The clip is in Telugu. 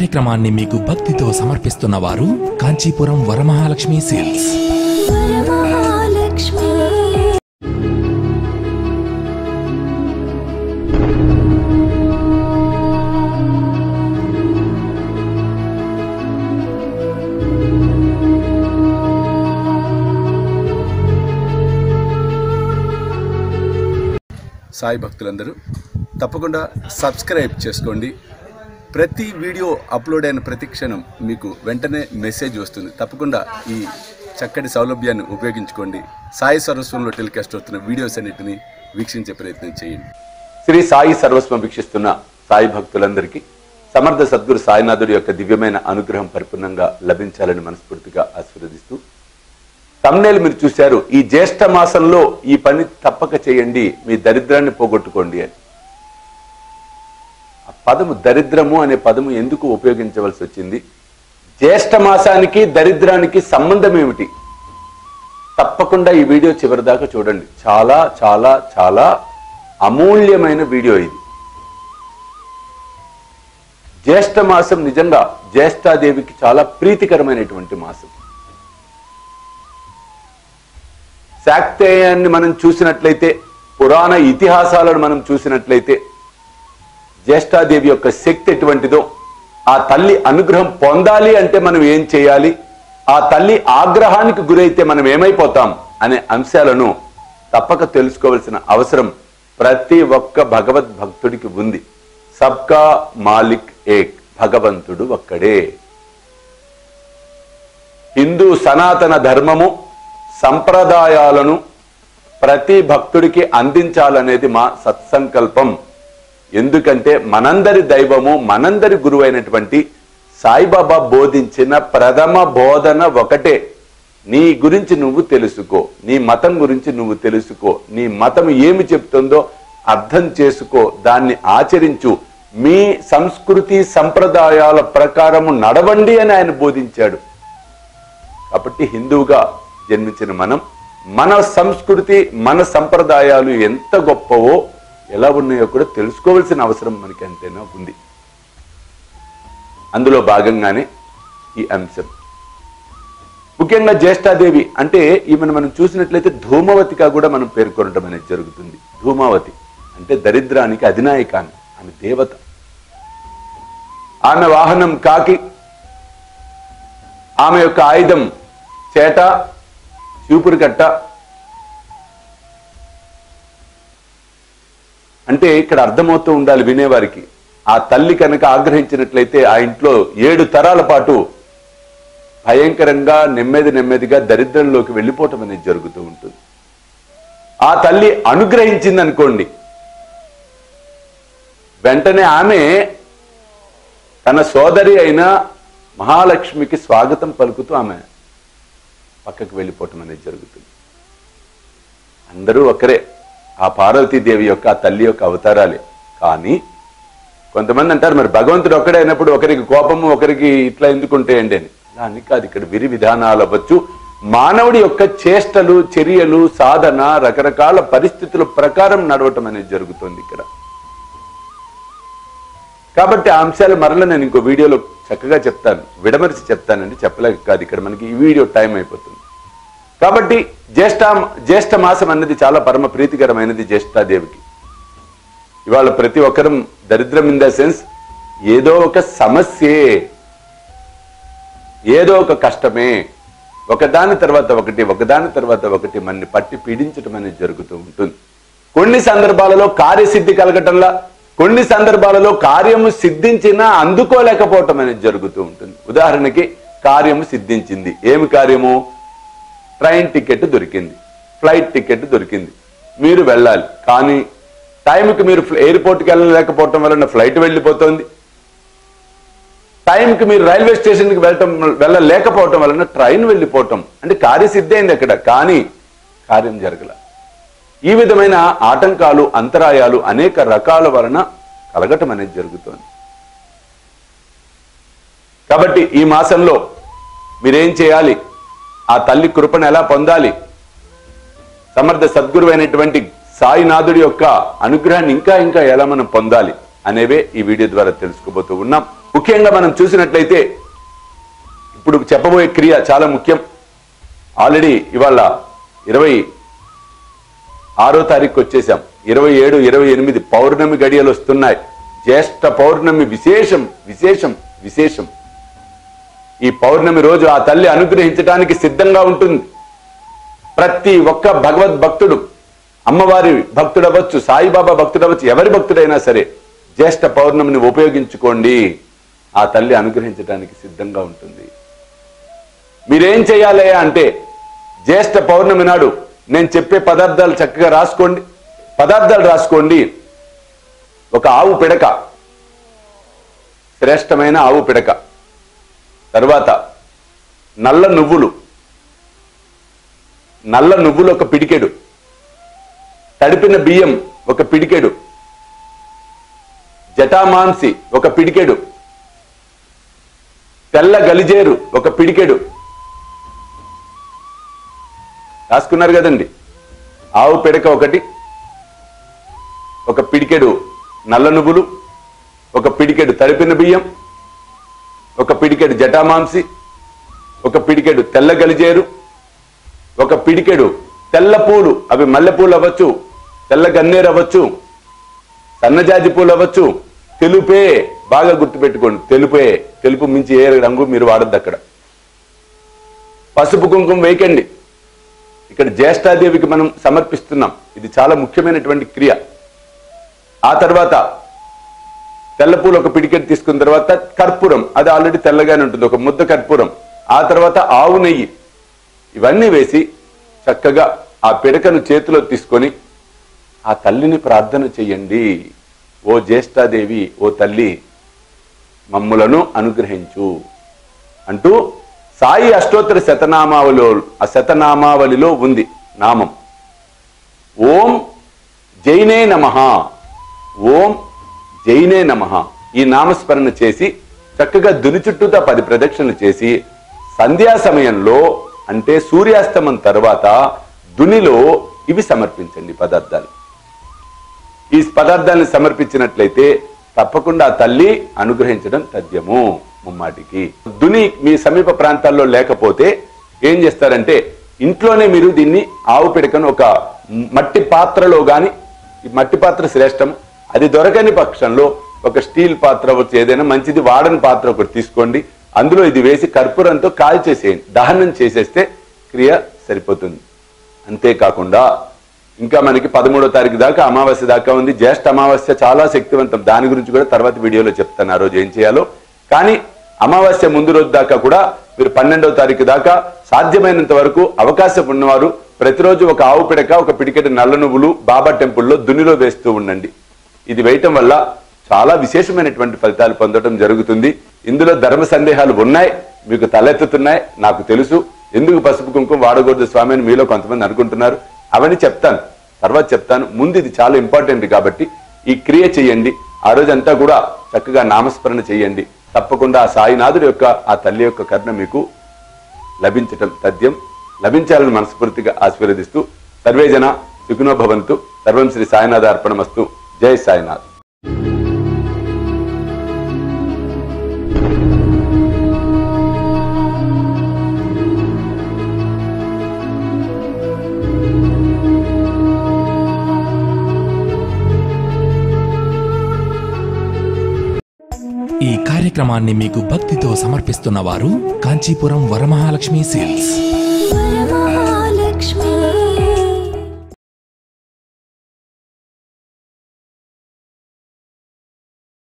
కార్యక్రమాన్ని మీకు భక్తితో సమర్పిస్తున్న వారు కాంచీపురం వరమహాలక్ష్మి సేల్స్. సాయి భక్తులందరూ తప్పకుండా సబ్స్క్రైబ్ చేసుకోండి. ప్రతి వీడియో అప్లోడ్ అయిన ప్రతి క్షణం మీకు వెంటనే మెసేజ్ వస్తుంది. తప్పకుండా ఈ చక్కటి సౌలభ్యాన్ని ఉపయోగించుకోండి. సాయి సర్వస్వంలో టెలికాస్ట్ అవుతున్న వీడియోస్ అన్నిటిని వీక్షించే ప్రయత్నం చేయండి. శ్రీ సాయి సర్వస్వం వీక్షిస్తున్న సాయి భక్తులందరికీ సమర్థ సద్గురు సాయినాథుడి యొక్క దివ్యమైన అనుగ్రహం పరిపూర్ణంగా లభించాలని మనస్ఫూర్తిగా ఆశీర్వదిస్తూ, తమ్నేల్ మీరు చూశారు, ఈ జ్యేష్ఠ మాసంలో ఈ పని తప్పక చేయండి, మీ దరిద్రాన్ని పోగొట్టుకోండి అని. ఆ పదము దరిద్రము అనే పదము ఎందుకు ఉపయోగించవలసి వచ్చింది? జ్యేష్ఠ మాసానికి దరిద్రానికి సంబంధం ఏమిటి? తప్పకుండా ఈ వీడియో చివరి దాకా చూడండి. చాలా చాలా చాలా అమూల్యమైన వీడియో ఇది. జ్యేష్ఠ మాసం నిజంగా జ్యేష్ఠాదేవికి చాలా ప్రీతికరమైనటువంటి మాసం. శాక్తేయాన్ని మనం చూసినట్లయితే, పురాణ ఇతిహాసాలను మనం చూసినట్లయితే, జ్యేష్ఠాదేవి యొక్క శక్తి ఎటువంటిదో, ఆ తల్లి అనుగ్రహం పొందాలి అంటే మనం ఏం చేయాలి, ఆ తల్లి ఆగ్రహానికి గురైతే మనం ఏమైపోతాం అనే అంశాలను తప్పక తెలుసుకోవాల్సిన అవసరం ప్రతి ఒక్క భగవద్భక్తుడికి ఉంది. సబ్కా మాలిక్ ఏక్, భగవంతుడు ఒక్కడే. హిందూ సనాతన ధర్మము సంప్రదాయాలను ప్రతి భక్తుడికి అందించాలనేది మా సత్సంకల్పం. ఎందుకంటే మనందరి దైవము, మనందరి గురువు అయినటువంటి సాయిబాబా బోధించిన ప్రథమ బోధన ఒకటే. నీ గురించి నువ్వు తెలుసుకో, నీ మతం గురించి నువ్వు తెలుసుకో, నీ మతం ఏమి చెప్తుందో అర్థం చేసుకో, దాన్ని ఆచరించు, మీ సంస్కృతి సంప్రదాయాల ప్రకారము నడవండి అని ఆయన బోధించాడు. కాబట్టి హిందువుగా జన్మించిన మనం, మన సంస్కృతి మన సంప్రదాయాలు ఎంత గొప్పవో, ఎలా ఉన్నాయో కూడా తెలుసుకోవాల్సిన అవసరం మనకి ఎంతైనా ఉంది. అందులో భాగంగానే ఈ అంశం. ముఖ్యంగా జ్యేష్ఠాదేవి అంటే ఈమెను మనం చూసినట్లయితే ధూమవతిగా కూడా మనం పేర్కొనడం అనేది జరుగుతుంది. ధూమావతి అంటే దరిద్రానికి అధినాయిక, ఆమె దేవత. ఆమె వాహనం కాకి, ఆమె యొక్క ఆయుధం చేట, చూపురు కట్ట. అంటే ఇక్కడ అర్థమవుతూ ఉండాలి వినేవారికి, ఆ తల్లి కనుక ఆగ్రహించినట్లయితే ఆ ఇంట్లో 7 తరాల పాటు భయంకరంగా నెమ్మదిగా దరిద్రంలోకి వెళ్ళిపోవటం అనేది జరుగుతూ ఉంటుంది. ఆ తల్లి అనుగ్రహించింది అనుకోండి, వెంటనే ఆమె తన సోదరి అయిన మహాలక్ష్మికి స్వాగతం పలుకుతూ ఆమె పక్కకు వెళ్ళిపోవటం అనేది జరుగుతుంది. అందరూ ఒకరే, ఆ పార్వతీదేవి యొక్క, ఆ తల్లి యొక్క అవతారాలే. కానీ కొంతమంది అంటారు, మరి భగవంతుడు ఒక్కడే అయినప్పుడు ఒకరికి కోపము, ఒకరికి ఇట్లా ఎందుకుంటాయండి అని. దాన్ని కాదు, ఇక్కడ విరి విధానాలు అవ్వచ్చు, మానవుడి యొక్క చేష్టలు, చర్యలు, సాధన, రకరకాల పరిస్థితుల ప్రకారం నడవటం అనేది జరుగుతుంది ఇక్కడ. కాబట్టి ఆ అంశాలు మరలా నేను ఇంకో వీడియోలో చక్కగా చెప్తాను, విడమరిచి చెప్తానండి, చెప్పలేక కాదు, ఇక్కడ మనకి ఈ వీడియో టైం అయిపోతుంది. కాబట్టి జ్యేష్ఠ మాసం అన్నది చాలా పరమ ప్రీతికరమైనది జ్యేష్ఠాదేవికి. ఇవాళ ప్రతి ఒక్కరం దరిద్రం ఇన్ ద సెన్స్ ఏదో ఒక సమస్యే, ఏదో ఒక కష్టమే, ఒకదాని తర్వాత ఒకటి మనని పట్టి పీడించడం అనేది జరుగుతూ ఉంటుంది. కొన్ని సందర్భాలలో కార్యసిద్ధి కలగటంలా, కొన్ని సందర్భాలలో కార్యము సిద్ధించినా అందుకోలేకపోవటం అనేది జరుగుతూ ఉంటుంది. ఉదాహరణకి కార్యము సిద్ధించింది. ఏమి కార్యము? ట్రైన్ టికెట్ దొరికింది, ఫ్లైట్ టికెట్ దొరికింది, మీరు వెళ్ళాలి. కానీ టైంకి మీరు ఎయిర్పోర్ట్కి వెళ్ళలేకపోవటం వలన ఫ్లైట్ వెళ్ళిపోతుంది, టైంకి మీరు రైల్వే స్టేషన్కి వెళ్ళలేకపోవటం వలన ట్రైన్ వెళ్ళిపోవటం. అంటే కార్యసిద్ధి అయింది అక్కడ, కానీ కార్యం జరగల. ఈ విధమైన ఆటంకాలు, అంతరాయాలు అనేక రకాల వలన కలగటం అనేది జరుగుతుంది. కాబట్టి ఈ మాసంలో మీరేం చేయాలి? ఆ తల్లి కృపను ఎలా పొందాలి? సమర్థ సద్గురు అయినటువంటి సాయినాథుడి యొక్క అనుగ్రహాన్ని ఇంకా ఎలా మనం పొందాలి అనేవే ఈ వీడియో ద్వారా తెలుసుకోబోతూ ఉన్నాం. ముఖ్యంగా మనం చూసినట్లయితే ఇప్పుడు చెప్పబోయే క్రియ చాలా ముఖ్యం. ఆల్రెడీ ఇవాళ 26వ తారీఖు వచ్చేసాం. 27, 28 పౌర్ణమి గడియలు వస్తున్నాయి. జ్యేష్ఠ పౌర్ణమి విశేషం విశేషం విశేషం. ఈ పౌర్ణమి రోజు ఆ తల్లి అనుగ్రహించడానికి సిద్ధంగా ఉంటుంది. ప్రతి ఒక్క భగవద్ భక్తుడు, అమ్మవారి భక్తుడవచ్చు, సాయిబాబా భక్తుడవచ్చు, ఎవరి భక్తుడైనా సరే జ్యేష్ఠ పౌర్ణమిని ఉపయోగించుకోండి. ఆ తల్లి అనుగ్రహించడానికి సిద్ధంగా ఉంటుంది. మీరేం చేయాలి అంటే జ్యేష్ఠ పౌర్ణమి నాడు నేను చెప్పే పదార్థాలు చక్కగా రాసుకోండి. పదార్థాలు రాసుకోండి. ఒక ఆవు పిడక, శ్రేష్టమైన ఆవు పిడక. తర్వాత నల్ల నువ్వులు ఒక పిడికెడు, తడిపిన బియ్యం ఒక పిడికెడు, జటామాంసి ఒక పిడికెడు, తెల్ల గలిజేరు ఒక పిడికెడు. రాసుకున్నారు కదండి. ఆవు పిడక ఒకటి, ఒక పిడికెడు నల్ల నువ్వులు, ఒక పిడికెడు తడిపిన బియ్యం, ఒక పిడికెడు జటామాంసి, ఒక పిడికెడు తెల్ల గలిజేరు, ఒక పిడికెడు తెల్ల పూలు. అవి మల్లెపూలు అవ్వచ్చు, తెల్ల గన్నేరు అవ్వచ్చు, సన్నజాజి పూలు అవ్వచ్చు. తెలుపే, బాగా గుర్తుపెట్టుకోండి, తెలుపే. తెలుపు మించి ఏ రంగు మీరు వాడద్దు అక్కడ. పసుపు కుంకుమ వేయకండి. ఇక్కడ జ్యేష్ఠాదేవికి మనం సమర్పిస్తున్నాం. ఇది చాలా ముఖ్యమైనటువంటి క్రియ. ఆ తర్వాత తెల్లపూలు ఒక పిడికెట్ తీసుకున్న తర్వాత కర్పూరం, అది ఆల్రెడీ తెల్లగానే ఉంటుంది, ఒక ముద్ద కర్పూరం. ఆ తర్వాత ఆవు నెయ్యి, ఇవన్నీ వేసి చక్కగా ఆ పిడకను చేతిలో తీసుకొని ఆ తల్లిని ప్రార్థన చెయ్యండి. ఓ జ్యేష్ఠాదేవి, ఓ తల్లి మమ్ములను అనుగ్రహించు అంటూ సాయి అష్టోత్తర శతనామావళిలో ఉంది నామం ఓం జైనే నమః, ఓం జైనే నమః. ఈ నామస్మరణ చేసి చక్కగా దుని చుట్టూతా 10 ప్రదక్షిణలు చేసి సంధ్యా సమయంలో అంటే సూర్యాస్తమం తర్వాత దునిలో ఇవి సమర్పించండి పదార్థాలు. ఈ పదార్థాలను సమర్పించినట్లయితే తప్పకుండా ఆ తల్లి అనుగ్రహించడం తథ్యము ముమ్మాటికి. దుని మీ సమీప ప్రాంతాల్లో లేకపోతే ఏం చేస్తారంటే ఇంట్లోనే మీరు దీన్ని ఆవు పిడకను ఒక మట్టి పాత్రలో గాని, ఈ మట్టి పాత్ర శ్రేష్టం, అది దొరకని పక్షంలో ఒక స్టీల్ పాత్ర వచ్చి ఏదైనా మంచిది వాడని పాత్ర ఒకటి తీసుకోండి. అందులో ఇది వేసి కర్పూరంతో కాల్చేసేయండి, దహనం చేసేస్తే క్రియ సరిపోతుంది. అంతేకాకుండా ఇంకా మనకి 13వ తారీఖు దాకా అమావాస్య దాకా ఉంది. జ్యేష్ఠ అమావాస్య చాలా శక్తివంతం, దాని గురించి కూడా తర్వాత వీడియోలో చెప్తాను ఆ రోజు ఏం చేయాలో. కానీ అమావాస్య ముందు రోజు దాకా కూడా మీరు 12వ తారీఖు దాకా సాధ్యమైనంత వరకు అవకాశం ఉన్నవారు ప్రతిరోజు ఒక ఆవు పిడక, ఒక పిడికెడు నల్ల నువ్వులు బాబా టెంపుల్లో దునిలో వేస్తూ ఉండండి. ఇది వేయటం వల్ల చాలా విశేషమైనటువంటి ఫలితాలు పొందడం జరుగుతుంది. ఇందులో ధర్మ సందేహాలు ఉన్నాయి, మీకు తలెత్తుతున్నాయి, నాకు తెలుసు. ఎందుకు పసుపు కుంకుమ వాడకూడదు స్వామి అని మీలో కొంతమంది అనుకుంటున్నారు. అవన్నీ చెప్తాను, తర్వాత చెప్తాను. ముందు ఇది చాలా ఇంపార్టెంట్ కాబట్టి ఈ క్రియ చేయండి. ఆ రోజంతా కూడా చక్కగా నామస్మరణ చేయండి. తప్పకుండా ఆ సాయినాథుడి యొక్క, ఆ తల్లి యొక్క కరుణ మీకు లభించటం తథ్యం. లభించాలని మనస్ఫూర్తిగా ఆశీర్వదిస్తూ సర్వేజన సుఖినో భవంతు. సర్వం శ్రీ సాయినాథ అర్పణమస్తు. జై సాయినాథ్. ఈ కార్యక్రమాన్ని మీకు భక్తితో సమర్పిస్తున్న వారు కాంచీపురం వరమహాలక్ష్మి సేల్స్.